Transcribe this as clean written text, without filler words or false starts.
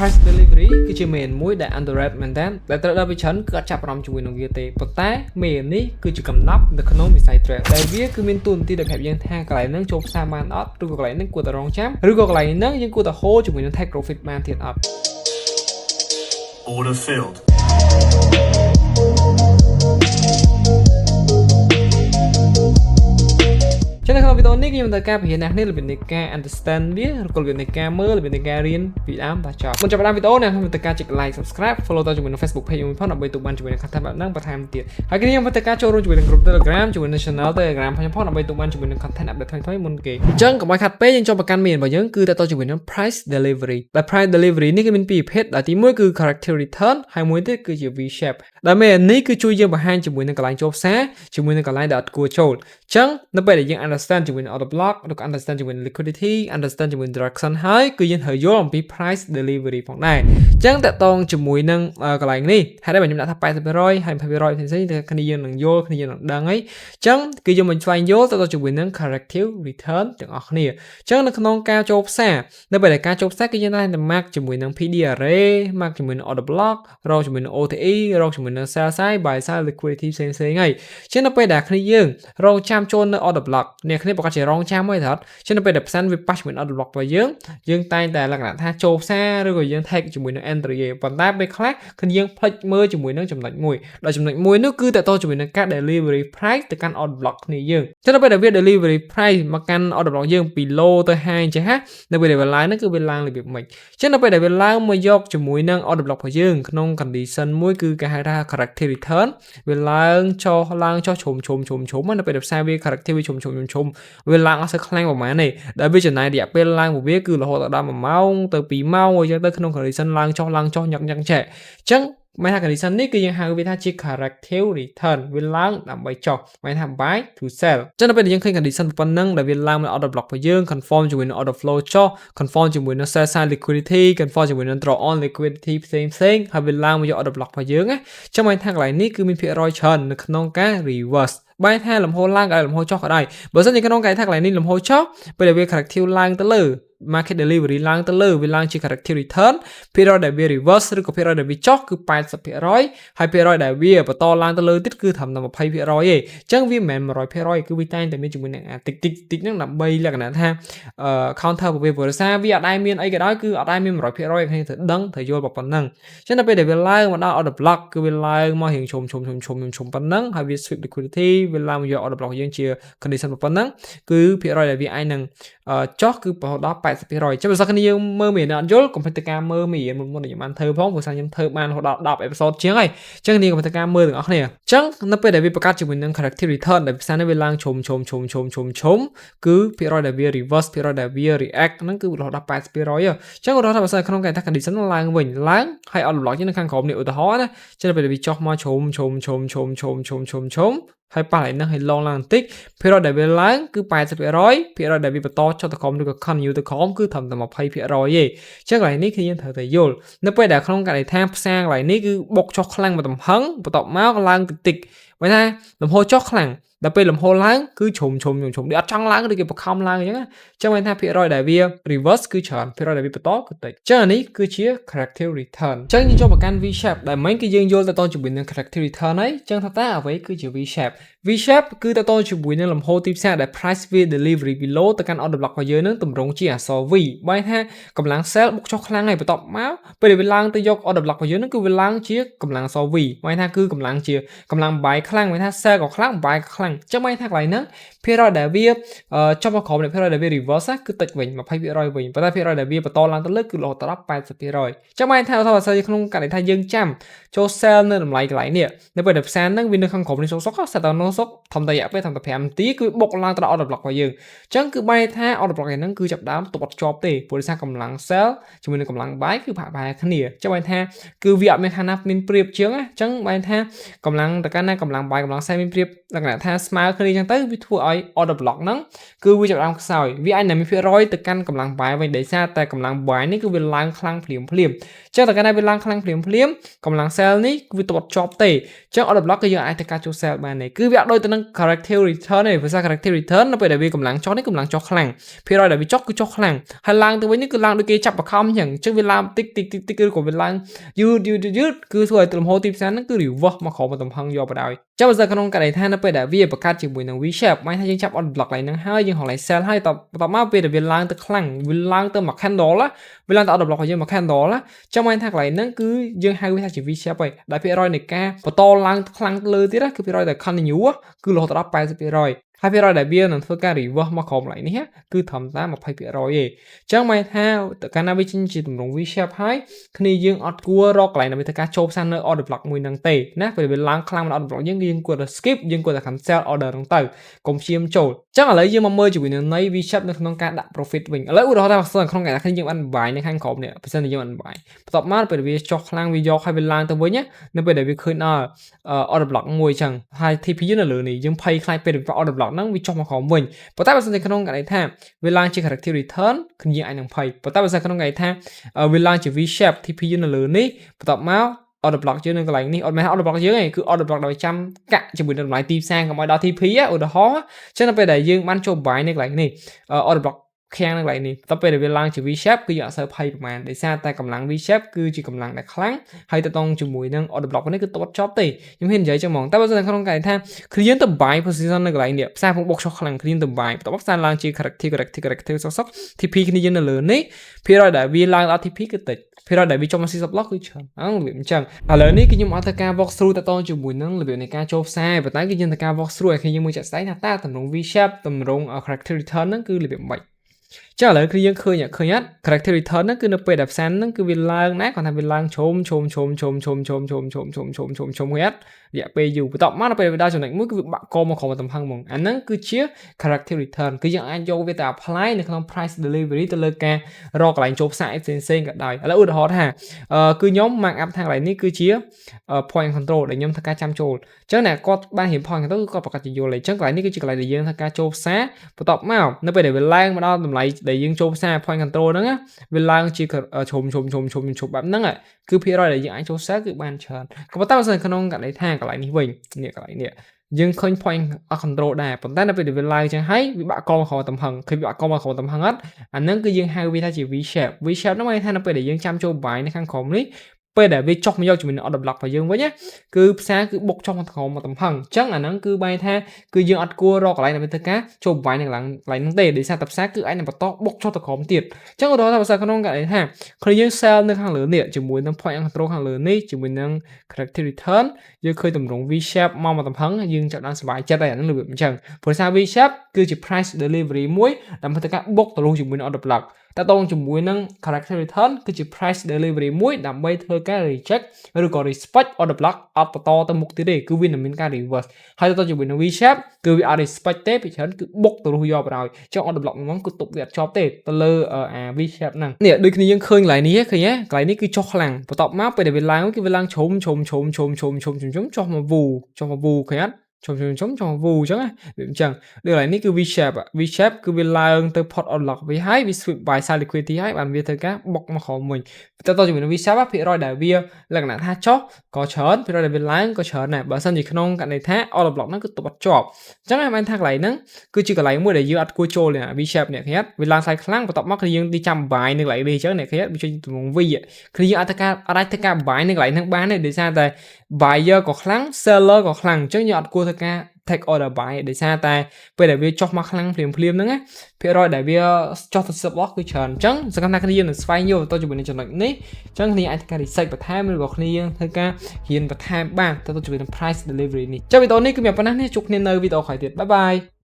price delivery គឺជា main មួយដែល underrated មែនតើដែលត្រូវដល់ពីច្រើនគឺអត់ចាប់អារម្មណ៍ជាមួយនឹងវាទេប៉ុន្តែ main នេះគឺជាកំណប់នៅក្នុងវិស័យ trade ដែលវាគឺមានទូនាទីដែលប្រាប់យើងថាកន្លែងហ្នឹងចូលផ្សារបានអត់ឬក៏កន្លែងហ្នឹងគួរតែរងចាំឬក៏កន្លែងហ្នឹងយើងគួរតែ hold ជាមួយនឹង take profit បានទៀតអត់ Order filled. ចឹងនៅក្នុងវីដេអូនេះខ្ញុំត្រូវការបង្រៀនអ្នកនេះរបៀបនៃការ understand វាឬក៏របៀបនៃការមើលរបៀបនៃការរៀនពីដើមដល់ចប់មុនចាប់ផ្ដើមវីដេអូអ្នកខ្ញុំត្រូវការចុច like subscribe follow ទៅជាមួយនឹង Facebook page ខ្ញុំផងដើម្បីទូបានជាមួយនឹង content បែបហ្នឹងបន្ថែមទៀតហើយខ្ញុំត្រូវការចូលរួមជាមួយនឹង group Telegram ជាមួយនឹង channel Telegram ខ្ញុំផងដើម្បីទូបានជាមួយនឹង content update ថ្មីៗមុនគេអញ្ចឹងកុំឲ្យខាត់ពេកយើងចូលប្រកាន់មានរបស់យើងគឺតទៅជាមួយនឹង price delivery ដែល price delivery នេះគឺមានពីរប្រភេទដែលទី1គឺ character return ហើយមួយទៀតគឺជា V shape ដែលមេនេះគឺជួយយើងបង្ហាញជាមួយនឹងកន្លែងចូលផ្សារជាមួយនឹងកន្លែងដែលអត់គួរចូលអញ្ចឹងនៅពេលដែលយើង understand ជាមួយនឹង order block ឬក៏ understand ជាមួយនឹង liquidity understand ជាមួយនឹង direction ហើយគឺយើងត្រូវយល់អំពី price delivery ផងដែរអញ្ចឹងតកតងជាមួយនឹងកន្លែងនេះហើយដែលខ្ញុំដាក់ថា 80% ហើយ 20% ផ្សេងៗតែគ្នាយើងនឹងយល់គ្នាយើងនឹងដឹងហើយអញ្ចឹងគឺយើងមិនស្វែងយល់ទៅជាមួយនឹង corrective return ទាំងអស់គ្នាអញ្ចឹងនៅក្នុងការចូលផ្សារនៅពេលដែលការចូលផ្សារគឺយើងតែ mark ជាមួយនឹង PD array mark ជាមួយនឹង order block រកជាមួយនឹង OTE រកជាមួយនឹង sell side buy side liquidity ផ្សេងៗហើយអញ្ចឹងនៅពេលដែលគ្នាយើងរងចាំចូលនៅ order block អ្នកគ្នាប្រកាសជារងចាំហើយថាអញ្ចឹងនៅពេលដែលផ្សាន់វាប៉ះជាមួយនឹង order block របស់យើងតែងតែលក្ខណៈថាចូលផ្សារឬក៏យើង take ជាមួយនឹង entry ឯងប៉ុន្តែពេលខ្លះគ្នាយើងផ្លិចមើលជាមួយនឹងចំណុចមួយដល់ចំណុចមួយនោះគឺតទៅជាមួយនឹងការ delivery price ទៅកាន់ order block គ្នាយើងអញ្ចឹងនៅពេលដែលវា delivery price មកកាន់ order block យើងពី low ទៅ high អញ្ចឹងណានៅពេលដែលវាឡើងហ្នឹងគឺវាឡើងរបៀបម៉េចអញ្ចឹងនៅពេលដែលវាឡើងមកយកជាមួយនឹង order block របស់យើងក្នុង condition មួយគឺគេហៅថា corrective return វាឡើងចុះឈុំនៅពេលដែលផ្សារវា corrective វាឈុំវាឡើងអត់សូវខ្លាំងប្រហែលទេដែលវាចំណាយរយៈពេលឡើងរបស់វាគឺរហូតដល់1ម៉ោងទៅ2ម៉ោងអញ្ចឹងទៅក្នុង condition ឡើងចុះញឹកចេះអញ្ចឹងមិនថា condition នេះគឺយើងហៅវាថាជា corrective return វាឡើងដើម្បីចុះមិនថា buy to sell អញ្ចឹងនៅពេលដែលយើងឃើញ condition ប៉ុណ្ណឹងដែលវាឡើងមក order block របស់យើង confirm ជាមួយនឹង order flow ចុះ confirm ជាមួយនឹង sell side liquidity confirm ជាមួយនឹង draw on liquidity ផ្សេងហើយវាឡើងមកយក order block របស់យើងណាអញ្ចឹងមិនថាកន្លែងនេះគឺមានភាគរយច្រើននៅក្នុងការ reverse បែរថាលំហូរឡើងក៏លំហូរចុះក៏ដោយបើមិនជាក្នុងកន្លែងថាកន្លែងនេះលំហូរចុះពេលដែលវា corrective ឡើងទៅលើ market delivery ឡើងទៅលើវាឡើងជា corrective return ភាគរយដែលវា reverse ឬក៏ភាគរយដែលវាចុះគឺ 80% ហើយភាគរយដែលវាបន្តឡើងទៅលើទៀតគឺត្រឹមតែ 20% ទេអញ្ចឹងវាមិនមែន 100% គឺវាតែងតែមានជាមួយនឹងតិចហ្នឹងដើម្បីលក្ខណៈថាcounter ប្រភេទភាសាវាអត់ដែលមានអីក៏ដោយគឺអត់ដែលមាន 100% គ្នាត្រូវដឹងត្រូវយល់ប៉ុណ្ណឹងអញ្ចឹងដល់ពេលដែលវាឡើងមកដល់ order block គឺវាឡើងមករៀងឈុំប៉ុណ្ណឹងហើយវា sweep liquidity វាឡើងមកយក order block យើងជា condition ប៉ុណ្ណឹងគឺភាគរយដែលវាអាចនឹងចុះគឺរហូតដល់ 80% ចឹងបើសិនគ្នាយើងមើលមេរៀនអត់យល់កុំភ្លេចទៅការមើលមេរៀនមុនខ្ញុំបានធ្វើផងព្រោះខ្ញុំធ្វើបានរហូតដល់10 episode ជាងហើយចឹងគ្នាកុំភ្លេចទៅការមើលទាំងអស់គ្នាចឹងនៅពេលដែលវាប្រកាសជាមួយនឹង corrective return ដែលភាសានេះវាឡើងឈុំគឺភាគរយដែលវា reverse ភាគរយដែលវា react ហ្នឹងគឺរហូតដល់ 80% ចឹងឧទាហរណ៍ថាបើសិនក្នុងកាយថា condition ឡើងវិញឡើងហើយ order block យើងនៅខាងក្រោមនេះឧទាហរណ៍ណាចឹងនៅពេលដែលវាចុះមកឈុំហើយប៉ះឡើងហ្នឹងហើយឡងឡើងបន្តិចភាគរយដែលវាឡើងគឺ 80% ភាគរយដែលវាបន្តចុះទៅក្រោមឬក៏ continue ទៅក្រោមគឺត្រឹមតែ 20% ទេអញ្ចឹងកន្លែងនេះគឺយើងត្រូវតែយល់នៅពេលដែលក្នុងកន្លែងថាផ្សារកន្លែងនេះគឺបុកចុះខ្លាំងមកទំហឹងបន្ទាប់មកឡើងតិចបើថាលំហូរចុះខ្លាំងដល់ពេលលំហូរឡើងគឺឈុំដូចអត់ចង់ឡើងដូចគេបខំឡើងអញ្ចឹងអញ្ចឹងមានថាភាគរយដែលវា reverse គឺច្រើនភាគរយដែលវាបន្តគឺតិចអញ្ចឹងអានេះគឺជា corrective return អញ្ចឹងយើងចូលមកកាន់ V shape ដែលមិញគឺយើងយល់ទៅជាមួយនឹង corrective return ហើយអញ្ចឹងថាតើអ្វីគឺជា V shape V shape គឺទៅជាមួយនឹងលំហូរទីផ្សារដែល price វា delivery below ទៅកាន់ order block របស់យើងនឹងតម្រង់ជាអក្សរ V បើថាកម្លាំង sell បុកចុះខ្លាំងហើយបន្ទាប់មកពេលដែលវាឡើងទៅយក order block របស់យើងនឹងគឺវាឡើងជាកម្លាំងអក្សរ V បើថាគឺកម្លាំង buy ខ្លាំងបើថា sell ក៏ខ្លាំង buy ក៏ខ្លាំងអញ្ចឹងបើថាកន្លែងហ្នឹងភាគរយដែលវាចុះមកក្រោមភាគរយដែលវា reverse គឺតិចវិញ 20% វិញប៉ុន្តែភាគរយដែលវាបន្តឡើងទៅលើគឺរហូតដល់ 80% អញ្ចឹងបើថាបើសិនជាក្នុងករណីថាយើងចាំចូល sell នៅតម្លៃកន្លែងនេះនៅពេលដែលផ្សារហ្នឹងវានៅខាងក្រោមនេះសុកសិតដល់សុកធំតែរយៈពេលធំតែ5នាទីគឺបុកឡើងទៅដល់ order block របស់យើងអញ្ចឹងគឺបែរថា order block ហ្នឹងគឺចាប់ដើមទប់អត់ជាប់ទេព្រោះដោយសារកម្លាំង sell ជាមួយនឹងកម្លាំង buy គឺប្រហែលគ្នាអញ្ចឹងបែរថាគឺវាអត់មានខាងណាមានប្រៀបជាងអញ្ចឹងបែរថាកម្លាំងទៅកាន់ណាកម្លាំង buy កម្លាំង sell មានប្រៀបលក្ខណៈថា ស្មើគ្នាចឹងទៅវាធ្វើឲ្យ order block ហ្នឹងគឺវាចាប់ផ្ដើមខ្សោយវាអាចនឹងមានភាគរយទៅកាន់កម្លាំង buy វិញដោយសារតែកម្លាំង buy នេះគឺវាឡើងខ្លាំងភ្លាមអញ្ចឹងតែកាលណាវាឡើងខ្លាំងភ្លាមកម្លាំង sell នេះវាទៅជាប់ទេអញ្ចឹង order block គឺយើងអាចធ្វើការចូល sell បានទេគឺវាអត់ដូចទៅនឹង corrective return ទេភាសា corrective return នៅពេលដែលវាកម្លាំងចុះនេះកម្លាំងចុះខ្លាំងភាគរយដែលវាចុះគឺចុះខ្លាំងហើយឡើងទៅវិញនេះគឺឡើងដូចគេចាប់បខំអញ្ចឹងវាឡើងតិចគឺក៏វាឡើងយឺតគឺធ្វើឲ្យលំហូរទីផ្សារហ្នឹងគឺ reverse មកក្រោមទំហឹងយកបដ ចាំបើសិនក្នុងករណីថានៅពេលដែលវាបង្កើតជាមួយនឹង V shape មិនថាយើងចាប់ order block ឡើងហ្នឹងហើយយើងហៅឡើង sell ហើយតមកពេលដែលវាឡើងទៅខ្លាំងវាឡើងទៅមួយ candle វាឡើងទៅ order block របស់យើងមួយ candle ចាំមិនថាកន្លែងហ្នឹងគឺយើងហៅវាថាជា V shape ហើយដែលភាគរយនៃការបន្តឡើងខ្លាំងលើទៀតគឺភាគរយដែល continue គឺរហូតដល់ 80% ហើយភាគរយដែលវានឹងធ្វើការ reverse មកក្រោមឡើងនេះគឺត្រឹមតែ 20% ទេអញ្ចឹងមិនថាកាលណាវាចេញជាទម្រង់ V shape ហើយគ្នាយើងអត់គួររកកន្លែងដើម្បីធ្វើការចូលផ្សារនៅ order block មួយហ្នឹងទេណាពេលវាឡើងខ្លាំងមក order block យើងគួរតែ skip យើងគួរតែ cancel order ហ្នឹងទៅកុំព្យាយាមចូលអញ្ចឹងឥឡូវយើងមកមើលជាមួយនឹងនៃ V shape នៅក្នុងការដាក់ profit វិញឥឡូវឧទាហរណ៍ថាបើក្នុងកាលណាគ្នាយើងបាន buy នៅខាងក្រោមនេះបើសិនជាយើងបាន buy បន្ទាប់មកពេលវាចុះខ្លាំងវាយកហើយវាឡើងទៅវិញនៅពេលដែលវាឃើញដល់ order block មួយអញ្ចឹងហើយ TP នៅលើនេះយើងភ័យខ្លាចពេល order block ហ្នឹងវាចុះមកក្រោមវិញប៉ុន្តែបើសិនជាក្នុងករណីថាវាឡើងជា corrective return គ្នាយើងអាចនឹងភ័យប៉ុន្តែបើសិនក្នុងករណីថាវាឡើងជា V shape TP នៅលើនេះបន្ទាប់មក order block យើងនៅកន្លែងនេះអត់មែន order block យើងទេគឺ order block ដោយចាំកាក់ជាមួយនឹងតម្លៃទីផ្សារកុំឲ្យដល់ TP ឧទាហរណ៍ចឹងនៅពេលដែលយើងបានចូល buy នៅកន្លែងនេះ order block ខាងនៅកន្លែងនេះតទៅពេលវាឡើងជា V shape គឺយើងអត់សូវភ័យប្រហែលដោយសារតែកម្លាំង V shape គឺជាកម្លាំងដែលខ្លាំងហើយទៅតងជាមួយនឹង order block នេះគឺតបចប់ទេខ្ញុំហ៊ាននិយាយចឹងហ្មងតែបើសិនក្នុងកន្លែងថាគ្រាទៅ buy position នៅកន្លែងនេះផ្សារពុកបុកចុះខ្លាំងគ្រាទៅ buy បន្ទាប់មកផ្សារឡើងជា corrective សុក TP គ្នាយើងនៅលើនេះភាគរយដែលវាឡើងដល់ TP គឺតិចភាគរយដែលវាចុះមក C block គឺច្រើនហ្នឹងរបៀបអញ្ចឹងឥឡូវនេះគឺខ្ញុំអត់ធ្វើការ walk through ទៅតងជាមួយនឹងរបៀបនៃការចូលផ្សារប៉ុន្តែគឺយើងធ្វើការ walk through ឲ្យគ្នាយើងមើលចាក់ស្ដែងថាតើតម្រង់ V shape តម្រង់ corrective return ហ្នឹងគឺរបៀបម៉េចចឹងឥឡូវគឺយើងឃើញអត់ corrective return ហ្នឹងគឺនៅពេលដែលផ្សារហ្នឹងគឺវាឡើងណាគាត់ថាវាឡើងឈុំមួយអត់រយៈពេលយូរបន្ទាប់មកដល់ពេលវាដល់ចំណុចមួយគឺវាបាក់កមកក្រោមទំហឹងហ្មងអាហ្នឹងគឺជា corrective return គឺយើងអាចយកវាទៅ apply នៅក្នុង price delivery ទៅលើការរកកន្លែងចូលផ្សារផ្សេងៗក៏ដោយឥឡូវឧទាហរណ៍ថាគឺខ្ញុំ mark up ថាកន្លែងនេះគឺជា point control ដែលខ្ញុំធ្វើការចាំចូលចឹងអ្នកគាត់បានរៀន point control គឺគាត់ប្រកាសជាយល់ហើយចឹងកន្លែងនេះគឺជាកន្លែងដែលយើងធ្វើការចូលផ្សារបន្ទាប់មកនៅពេលដែលវាឡើងមកដល់តម្លៃដែលយើងចូលផ្សារ point control ហ្នឹងវាឡើងជាឈុំបែបហ្នឹងគឺភាគរយដែលយើងអាចចូលផ្សារគឺបានច្រើនក៏ប៉ុន្តែបើសិនក្នុងកន្លែងថាកន្លែងនេះវិញនេះកន្លែងនេះយើងឃើញ point control ដែរប៉ុន្តែនៅពេលដែលវាឡើងចឹงហើយវាបាក់កមកក្រោមទំហឹងឃើញវាបាក់កមកក្រោមទំហឹងអត់អាហ្នឹងគឺយើងហៅវាថាជា V shape ហ្នឹងមានថានៅពេលដែលយើងចាំចូល buy នៅខាងក្រោមនេះពេលដែលវាចុះមកយកជាមួយនឹង order block របស់យើងវិញគឺផ្សារគឺបុកចុះមកក្រោមមកទំហឹងអញ្ចឹងអាហ្នឹងគឺបែរថាគឺយើងអត់គួររកកន្លែងដើម្បីធ្វើការចូល buy នៅកន្លែងហ្នឹងទេដោយសារតែផ្សារគឺអាចនឹងបន្តបុកចុះទៅក្រោមទៀតអញ្ចឹងឧទាហរណ៍ថាបើសិនក្នុងកន្លែងថាខ្លួនយើង sell នៅខាងលើនេះជាមួយនឹង point control ខាងលើនេះជាមួយនឹង corrective return យើងឃើញតម្រង់ V shape មកទំហឹងយើងចាប់បានសុបាយចិត្តហើយអាហ្នឹងរបៀបអញ្ចឹងព្រោះថា V shape គឺជា price delivery មួយដើម្បីធ្វើការបុកទៅលុះជាមួយនឹង order block តើតងជាមួយនឹង corrective return គឺជា price delivery មួយដើម្បីធ្វើការ reject ឬក៏ respect order block អត់បន្តទៅមុខទៀតទេគឺវានឹងមានការ reverse ហើយតទៅជាមួយនឹង V shape គឺវាអត់ respect ទេពីច្រើនគឺបុកទៅរស់យកបណ្ដោយចុះ order block ហ្នឹងគឺទប់វាអត់ជាប់ទេទៅលើអា V shape ហ្នឹងនេះដូចគ្នាយើងឃើញកន្លែងនេះឃើញកន្លែងនេះគឺចុះខ្លាំងបន្ទាប់មកពេលដែលវាឡើងគឺវាឡើងឈុំចុះមកវូឃើញអត់ចុះវូអញ្ចឹងវាអញ្ចឹងដូចកន្លែងនេះគឺ V shape គឺវាឡើងទៅ pot order block វាហើយវា sweep by side liquidity ហើយបានវាធ្វើការបុកមកក្រោមវិញតទៅជាមួយនឹង V shape ភាគរយដែលវាលក្ខណៈថាចុះក៏ច្រើនភាគរយដែលវាឡើងក៏ច្រើនដែរបើមិនជាក្នុងករណីថា order block ហ្នឹងគឺទៅអត់ជាប់អញ្ចឹងបានថាកន្លែងហ្នឹងគឺជាកន្លែងមួយដែលយើងអត់គួរចូលទេ V shape អ្នកឃើញវាឡើងខ្លាំងបន្ទាប់មកគឺយើងទីចាំ buy នៅកន្លែងនេះអញ្ចឹងអ្នកឃើញវាជួយទម្រង់ V គឺយើងអាចធ្វើការ buy នៅកន្លែងហ្នឹងបានទេដោយសារតែ buyer ក៏ខ្លាំង seller ក៏ខ្លាំងអញ្ចឹងយើងអត់គួរធ្វើការ take order buy ដោយសារតែពេលដែលវាចុះមកខ្លាំងភ្លាមហ្នឹងភាគរយដែលវាចុះទៅ stop loss គឺច្រើនអញ្ចឹងសកម្មភាពគ្នាយើងនឹងស្វែងយល់ទៅជាមួយនឹងចំណុចនេះអញ្ចឹងគ្នាអាចធ្វើការ research បន្ថែមឬក៏គ្នាយើងធ្វើការរៀនបន្ថែមបានទៅជាមួយនឹង price delivery នេះចុះវីដេអូនេះគឺមានប៉ុណ្ណេះនេះជួបគ្នានៅវីដេអូក្រោយទៀតបាយបាយ